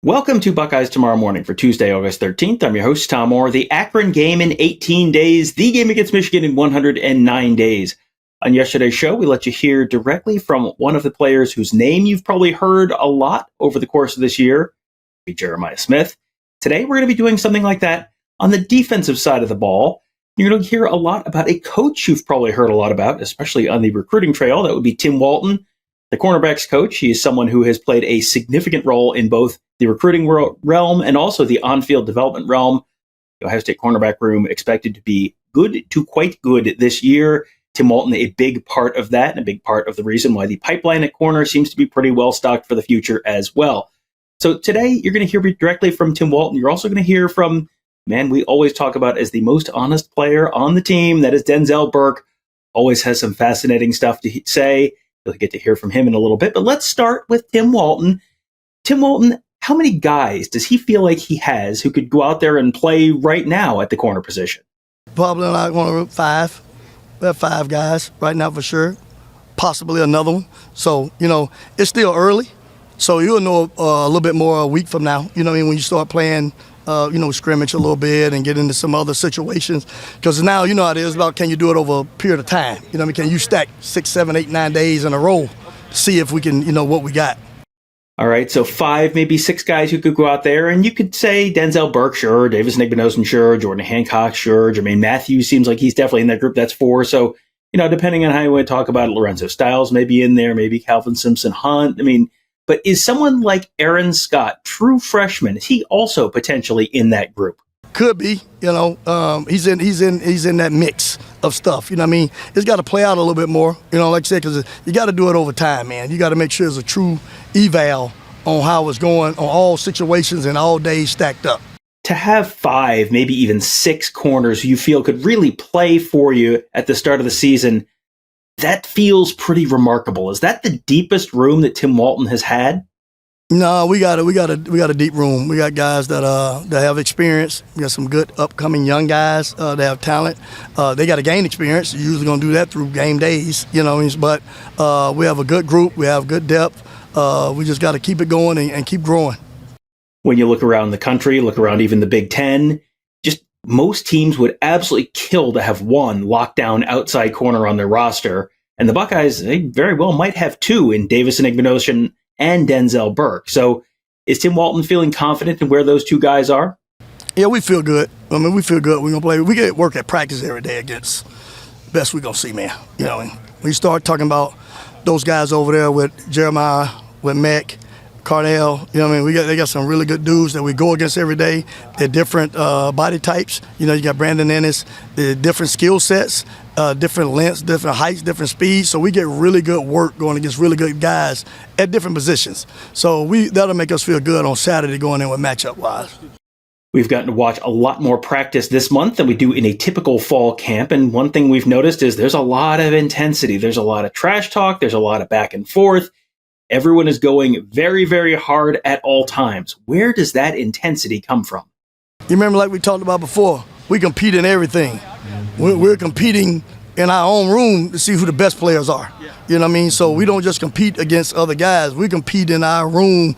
Welcome to Buckeyes Tomorrow Morning for Tuesday, August 13th. I'm your host, Tom Orr. The Akron game in 18 days, the game against Michigan in 109 days. On yesterday's show, we let you hear directly from one of the players whose name you've probably heard a lot over the course of this year, Jeremiah Smith. Today, we're going to be doing something like that on the defensive side of the ball. You're going to hear a lot about a coach you've probably heard a lot about, especially on the recruiting trail. That would be Tim Walton, the cornerbacks coach. He is someone who has played a significant role in both the recruiting realm and also the on-field development realm. The Ohio State cornerback room expected to be good to quite good this year. Tim Walton, a big part of that and a big part of the reason why the pipeline at corner seems to be pretty well stocked for the future as well. So today, you're going to hear directly from Tim Walton. You're also going to hear from, man, we always talk about as the most honest player on the team. That is Denzel Burke. Always has some fascinating stuff to say. You'll get to hear from him in a little bit. But let's start with Tim Walton. Tim Walton, how many guys does he feel like he has who could go out there and play right now at the corner position? Probably like one of 5. We have 5 guys right now for sure. Possibly another one. So, it's still early. So you'll know a little bit more a week from now. You know what I mean? When you start playing, scrimmage a little bit and get into some other situations. Because now, you know how it is about can you do it over a period of time? You know what I mean? Can you stack 6, 7, 8, 9 days in a row to see if we can, what we got? All right, so 5, maybe 6 guys who could go out there, and you could say Denzel Burke, sure, Davison Igbinonsun, sure, Jordan Hancock, sure, Jermaine Mathews seems like he's definitely in that group. That's 4. So, depending on how you want to talk about it, Lorenzo Styles may be in there, maybe Calvin Simpson Hunt. But is someone like Aaron Scott, true freshman, is he also potentially in that group? Could be, he's in that mix of stuff. It's got to play out a little bit more. Like I said, because you got to do it over time, man. You got to make sure it's a true eval on how it's going on all situations and all days stacked up. To have 5, maybe even 6 corners you feel could really play for you at the start of the season, that feels pretty remarkable. Is that the deepest room that Tim Walton has had? No, we got a deep room. We got guys that have experience. We got some good upcoming young guys that have talent. They got to gain experience. You're usually gonna do that through game days, But we have a good group. We have good depth. We just got to keep it going and keep growing. When you look around the country, look around even the Big Ten, just most teams would absolutely kill to have one lockdown outside corner on their roster. And the Buckeyes, they very well might have 2 in Davison Igbinonsun and Denzel Burke. So is Tim Walton feeling confident in where those 2 guys are? Yeah, we feel good. We feel good. We're going to play. We get work at practice every day against the best we're going to see, man. And we start talking about those guys over there with Jeremiah, with Mac, Cardell, they got some really good dudes that we go against every day. They're different body types. You got Brandon Ennis, they're different skill sets, different lengths, different heights, different speeds. So we get really good work going against really good guys at different positions. So that'll make us feel good on Saturday going in with matchup-wise. We've gotten to watch a lot more practice this month than we do in a typical fall camp. And one thing we've noticed is there's a lot of intensity. There's a lot of trash talk. There's a lot of back and forth. Everyone is going very, very hard at all times. Where does that intensity come from? You remember, like we talked about before, we compete in everything. We're competing in our own room to see who the best players are. You know what I mean? So we don't just compete against other guys. We compete in our room.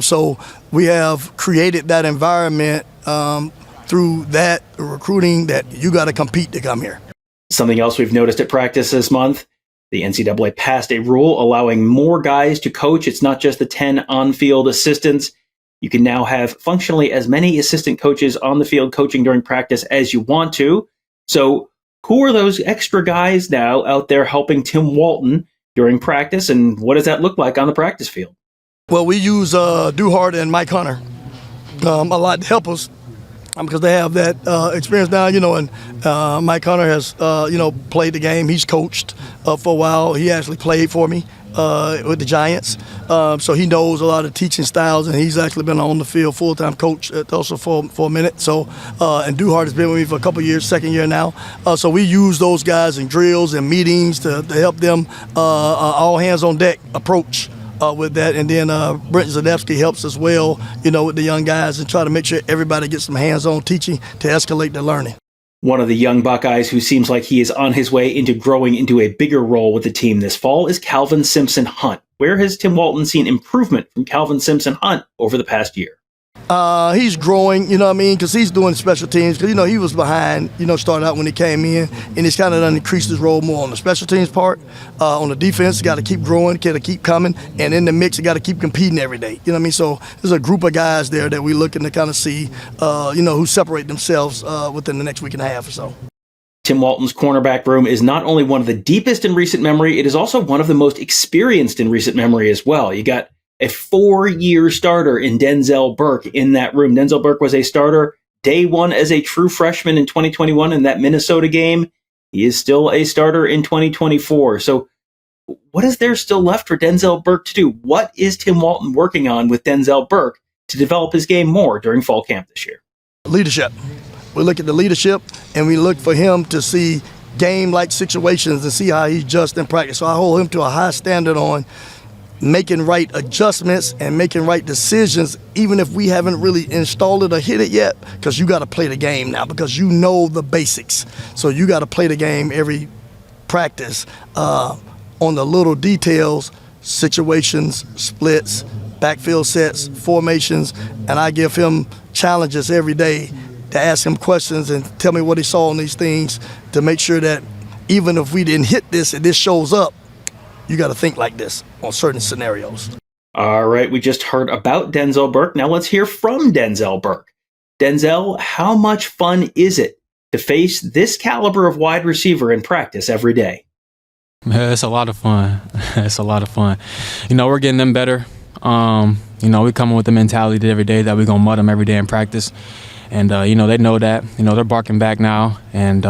So we have created that environment through that recruiting that you got to compete to come here. Something else we've noticed at practice this month, the NCAA passed a rule allowing more guys to coach. It's not just the 10 on-field assistants. You can now have functionally as many assistant coaches on the field coaching during practice as you want to. So who are those extra guys now out there helping Tim Walton during practice, and what does that look like on the practice field? Well, we use Duhart and Mike Hunter a lot to help us. Because they have that experience now, and Mike Hunter has, played the game. He's coached for a while. He actually played for me with the Giants. So he knows a lot of teaching styles, and he's actually been on the field full-time coach also for a minute. So, and Duhart has been with me for a couple of years, second year now. So we use those guys in drills and meetings to help them all hands-on-deck approach with that. And then Brent Zadevsky helps as well, with the young guys and try to make sure everybody gets some hands-on teaching to escalate their learning. One of the young Buckeyes who seems like he is on his way into growing into a bigger role with the team this fall is Calvin Simpson-Hunt. Where has Tim Walton seen improvement from Calvin Simpson-Hunt over the past year? He's growing, you know what I mean, because he's doing special teams. Because, he was behind, started out when he came in, and he's kind of done increased his role more on the special teams part. On the defense, got to keep growing, got to keep coming, and in the mix, you got to keep competing every day. You know what I mean? So there's a group of guys there that we're looking to kind of see, who separate themselves within the next week and a half or so. Tim Walton's cornerback room is not only one of the deepest in recent memory, it is also one of the most experienced in recent memory as well. You got a 4-year starter in Denzel Burke in that room. Denzel Burke was a starter day one as a true freshman in 2021 in that Minnesota game. He is still a starter in 2024. So what is there still left for Denzel Burke to do? What is Tim Walton working on with Denzel Burke to develop his game more during fall camp this year? Leadership. We look at the leadership, and we look for him to see game-like situations and see how he adjusts in practice. So I hold him to a high standard on making right adjustments and making right decisions, even if we haven't really installed it or hit it yet, because you got to play the game now, because you know the basics. So you got to play the game every practice on the little details, situations, splits, backfield sets, formations, and I give him challenges every day to ask him questions and tell me what he saw on these things to make sure that even if we didn't hit this and this shows up, you got to think like this on certain scenarios. All right, we just heard about Denzel Burke. Now let's hear from Denzel Burke. Denzel, how much fun is it to face this caliber of wide receiver in practice every day? It's a lot of fun. It's a lot of fun. We're getting them better. We come with the mentality every day that we're going to mud them every day in practice. And, they know that. They're barking back now. And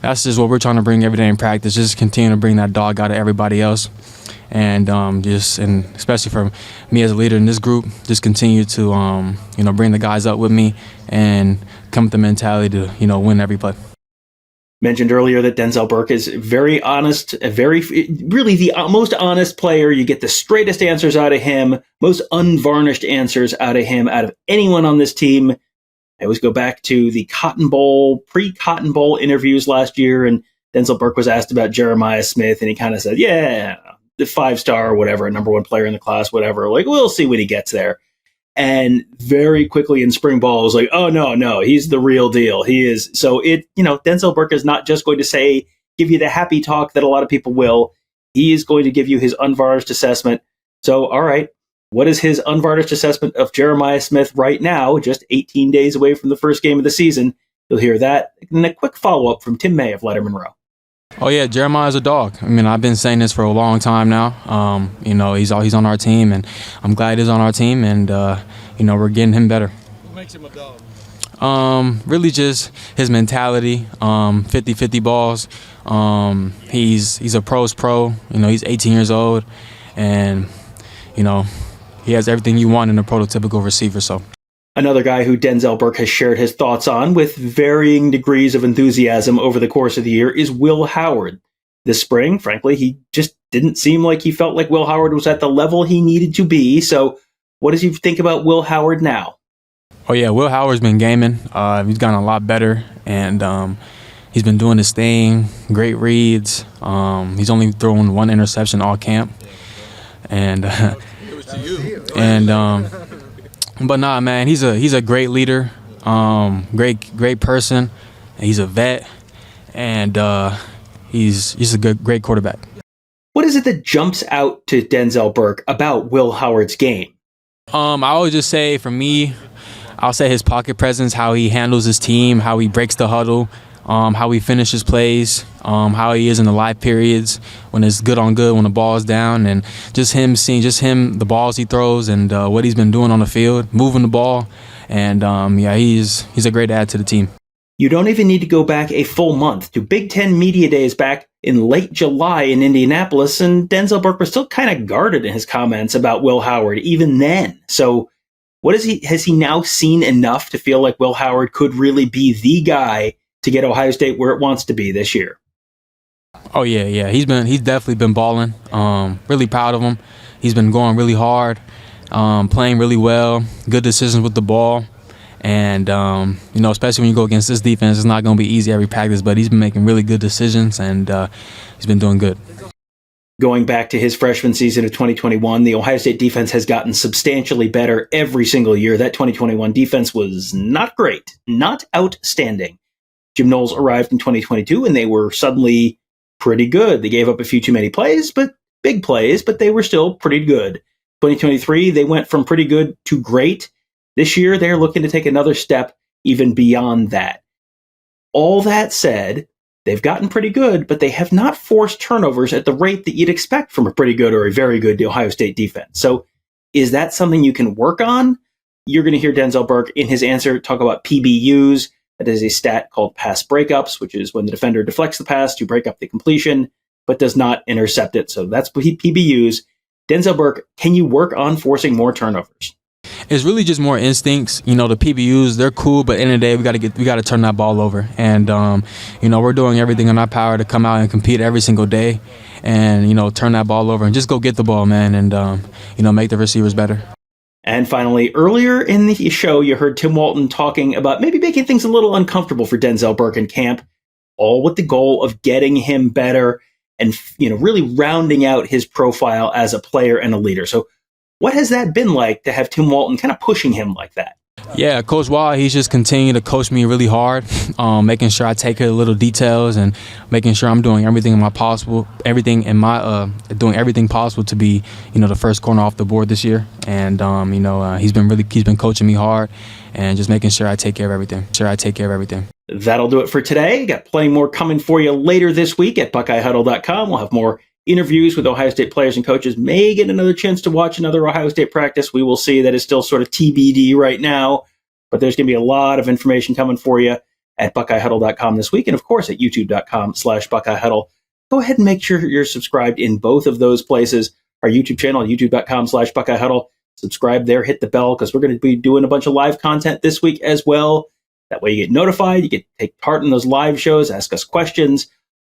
that's just what we're trying to bring every day in practice, just continue to bring that dog out of everybody else. And and especially for me as a leader in this group, just continue to, bring the guys up with me and come with the mentality to, win every play. Mentioned earlier that Denzel Burke is very honest, really the most honest player. You get the straightest answers out of him, most unvarnished answers out of him, out of anyone on this team. I always go back to the Cotton Bowl, pre-Cotton Bowl interviews last year, and Denzel Burke was asked about Jeremiah Smith, and he kind of said, yeah, the 5-star or whatever, number one player in the class, whatever. Like, we'll see when he gets there. And very quickly in spring ball, was like, oh, no, he's the real deal. He is. So Denzel Burke is not just going to give you the happy talk that a lot of people will. He is going to give you his unvarnished assessment. So, all right. What is his unvarnished assessment of Jeremiah Smith right now, just 18 days away from the first game of the season? You'll hear that. And a quick follow-up from Tim May of Letterman Row. Oh, yeah, Jeremiah's a dog. I've been saying this for a long time now. He's on our team, and I'm glad he's on our team, and, we're getting him better. What makes him a dog? Really just his mentality, 50-50 balls. He's a pro's pro. He's 18 years old, and, he has everything you want in a prototypical receiver. So, another guy who Denzel Burke has shared his thoughts on with varying degrees of enthusiasm over the course of the year is Will Howard. This spring, frankly, he just didn't seem like he felt like Will Howard was at the level he needed to be. So, what does he think about Will Howard now? Oh yeah, Will Howard's been gaming. He's gotten a lot better, and he's been doing his thing. Great reads. He's only thrown one interception all camp, and. But nah, man, he's a great leader, great person. He's a vet, and he's a great quarterback. What is it that jumps out to Denzel Burke about Will Howard's game? I always just say, for me, I'll say his pocket presence, how he handles his team, how he breaks the huddle, how he finishes plays, how he is in the live periods when it's good on good, when the ball is down, and just him, the balls he throws, and what he's been doing on the field, moving the ball, and he's a great add to the team. You don't even need to go back a full month to Big Ten Media Days back in late July in Indianapolis, and Denzel Burke was still kind of guarded in his comments about Will Howard even then. So has he now seen enough to feel like Will Howard could really be the guy to get Ohio State where it wants to be this year? Oh yeah. He's definitely been balling. Really proud of him. He's been going really hard, playing really well, good decisions with the ball, And, especially when you go against this defense, it's not going to be easy every practice, but he's been making really good decisions, and he's been doing good. Going back to his freshman season of 2021, the Ohio State defense has gotten substantially better every single year. That 2021 defense was not great, not outstanding. Jim Knowles arrived in 2022, and they were suddenly pretty good. They gave up a few too many plays, but big plays, but they were still pretty good. 2023, they went from pretty good to great. This year, they're looking to take another step even beyond that. All that said, they've gotten pretty good, but they have not forced turnovers at the rate that you'd expect from a pretty good or a very good Ohio State defense. So is that something you can work on? You're going to hear Denzel Burke in his answer talk about PBUs. That is a stat called pass breakups, which is when the defender deflects the pass to break up the completion, but does not intercept it. So that's PBUs. Denzel Burke, can you work on forcing more turnovers? It's really just more instincts. The PBUs, they're cool, but at the end of the day, we got to turn that ball over. And we're doing everything in our power to come out and compete every single day, and turn that ball over and just go get the ball, man, and make the receivers better. And finally, earlier in the show, you heard Tim Walton talking about maybe making things a little uncomfortable for Denzel Burke in camp, all with the goal of getting him better and really rounding out his profile as a player and a leader. So what has that been like to have Tim Walton kind of pushing him like that? Yeah, Coach Wall, he's just continued to coach me really hard, making sure I take care of the little details and making sure I'm doing everything possible to be, the first corner off the board this year. And he's been coaching me hard and just making sure I take care of everything. That'll do it for today. Got plenty more coming for you later this week at BuckeyeHuddle.com. We'll have more interviews with Ohio State players and coaches. May get another chance to watch another Ohio State practice. We will see. That is still sort of TBD right now, but there's going to be a lot of information coming for you at BuckeyeHuddle.com this week, and of course at YouTube.com/BuckeyeHuddle. Go ahead and make sure you're subscribed in both of those places. Our YouTube channel, YouTube.com/BuckeyeHuddle. Subscribe there, hit the bell, because we're going to be doing a bunch of live content this week as well. That way you get notified, you get to take part in those live shows, ask us questions,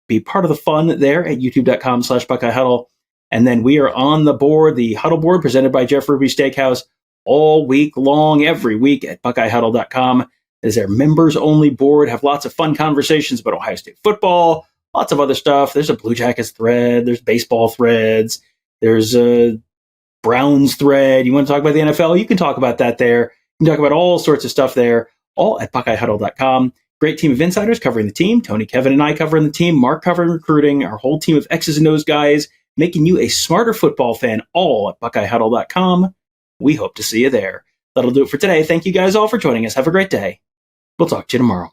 be part of the fun there at youtube.com/BuckeyeHuddle. And then we are on the board, the Huddle Board, presented by Jeff Ruby Steakhouse, all week long, every week at BuckeyeHuddle.com. It is their members-only board, have lots of fun conversations about Ohio State football, lots of other stuff. There's a Blue Jackets thread, there's baseball threads, there's a Browns thread. You want to talk about the NFL? You can talk about that there. You can talk about all sorts of stuff there, all at BuckeyeHuddle.com. Great team of insiders covering the team. Tony, Kevin, and I covering the team. Mark covering recruiting. Our whole team of X's and O's guys making you a smarter football fan, all at BuckeyeHuddle.com. We hope to see you there. That'll do it for today. Thank you guys all for joining us. Have a great day. We'll talk to you tomorrow.